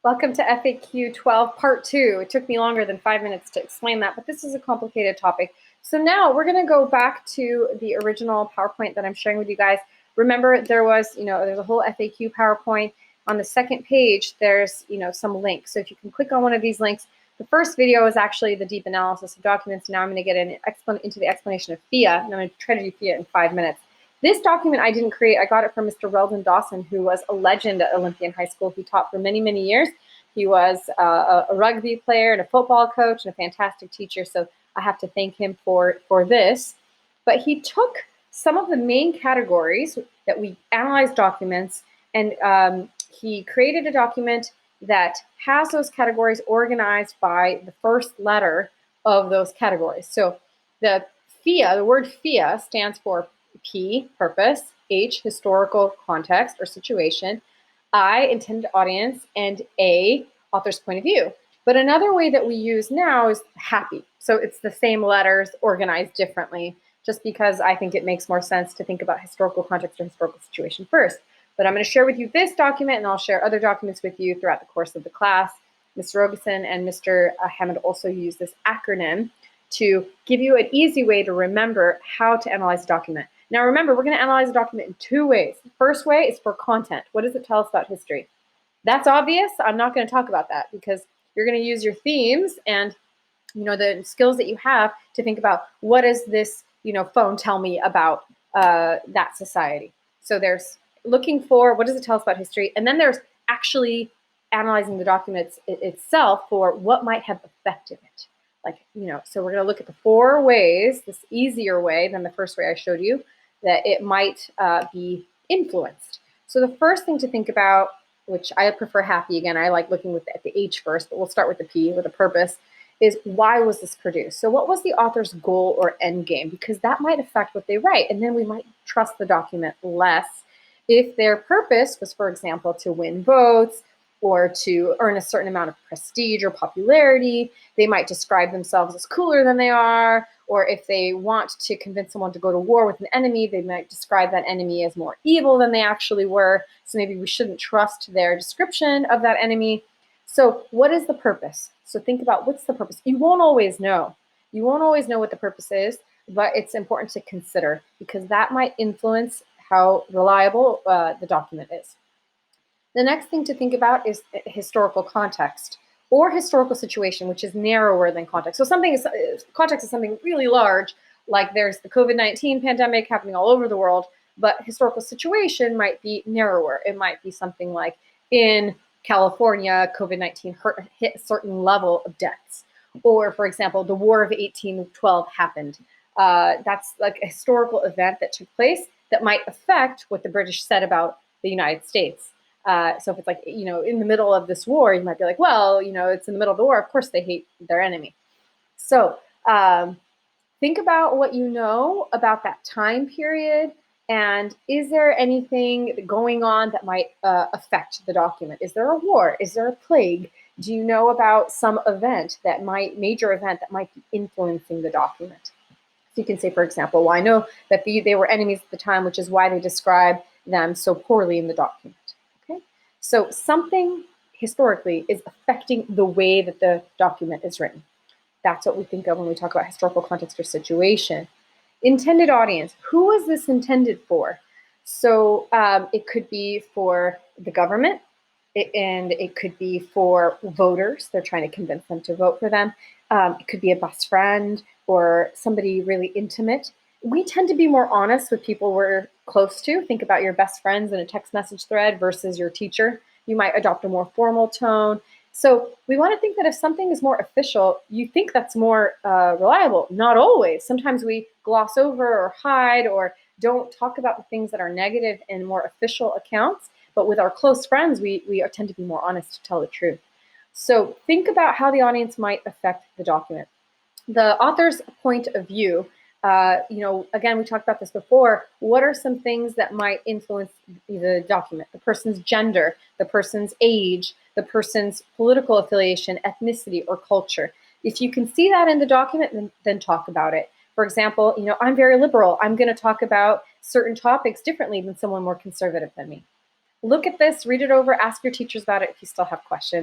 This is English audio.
Welcome to FAQ 12 part 2. It took me longer than 5 minutes to explain that, but this is a complicated topic. So now we're going to go back to the original PowerPoint that I'm sharing with you guys. Remember, there's a whole FAQ PowerPoint. On the second page, there's, some links. So if you can click on one of these links, the first video is actually the deep analysis of documents. Now I'm going to get into the explanation of FIA, and I'm going to try to do FIA in 5 minutes. This document I didn't create. I got it from Mr. Weldon Dawson, who was a legend at Olympian High School, who taught for many, many years. He was a rugby player and a football coach and a fantastic teacher, so I have to thank him for this. But he took some of the main categories that we analyzed documents, and he created a document that has those categories organized by the first letter of those categories. So the FIA, the word FIA stands for P, purpose, H, historical context or situation, I, intended audience, and A, author's point of view. But another way that we use now is happy. So it's the same letters organized differently, just because I think it makes more sense to think about historical context or historical situation first. But I'm going to share with you this document, and I'll share other documents with you throughout the course of the class. Mr. Robeson and Mr. Hammond also use this acronym to give you an easy way to remember how to analyze a document. Now remember, we're going to analyze a document in two ways. The first way is for content. What does it tell us about history? That's obvious. I'm not going to talk about that because you're going to use your themes and the skills that you have to think about what does this phone tell me about that society. So there's looking for what does it tell us about history, and then there's actually analyzing the document itself for what might have affected it. So we're going to look at the 4 ways, this easier way than the first way I showed you, that it might be influenced. So the first thing to think about, which I prefer happy, again, I like looking at the H first, but we'll start with the P, with the purpose, is why was this produced? So what was the author's goal or end game? Because that might affect what they write, and then we might trust the document less. If their purpose was, for example, to win votes, or to earn a certain amount of prestige or popularity, they might describe themselves as cooler than they are, or if they want to convince someone to go to war with an enemy, they might describe that enemy as more evil than they actually were, so maybe we shouldn't trust their description of that enemy. So what is the purpose? So think about what's the purpose. You won't always know. You won't always know what the purpose is, but it's important to consider because that might influence how reliable the document is. The next thing to think about is historical context or historical situation, which is narrower than context. So context is something really large, like there's the COVID-19 pandemic happening all over the world, but historical situation might be narrower. It might be something like in California, COVID-19 hit a certain level of deaths. Or, for example, the War of 1812 happened. That's like a historical event that took place that might affect what the British said about the United States. So if it's like, in the middle of this war, you might be like, well, it's in the middle of the war. Of course they hate their enemy. So think about what you know about that time period. And is there anything going on that might affect the document? Is there a war? Is there a plague? Do you know about some major event that might be influencing the document? So you can say, for example, well, I know that they were enemies at the time, which is why they describe them so poorly in the document. So something historically is affecting the way that the document is written. That's what we think of when we talk about historical context or situation. Intended audience. Who is this intended for? So it could be for the government, and it could be for voters. They're trying to convince them to vote for them. It could be a best friend or somebody really intimate. We tend to be more honest with people we're close to. Think about your best friends in a text message thread versus your teacher. You might adopt a more formal tone. So we want to think that if something is more official, you think that's more reliable. Not always. Sometimes we gloss over or hide or don't talk about the things that are negative in more official accounts. But with our close friends, we tend to be more honest to tell the truth. So think about how the audience might affect the document. The author's point of view. Again, we talked about this before. What are some things that might influence the document? The person's gender, the person's age, the person's political affiliation, ethnicity, or culture. If you can see that in the document, then talk about it. For example, I'm very liberal. I'm going to talk about certain topics differently than someone more conservative than me. Look at this, read it over, ask your teachers about it if you still have questions.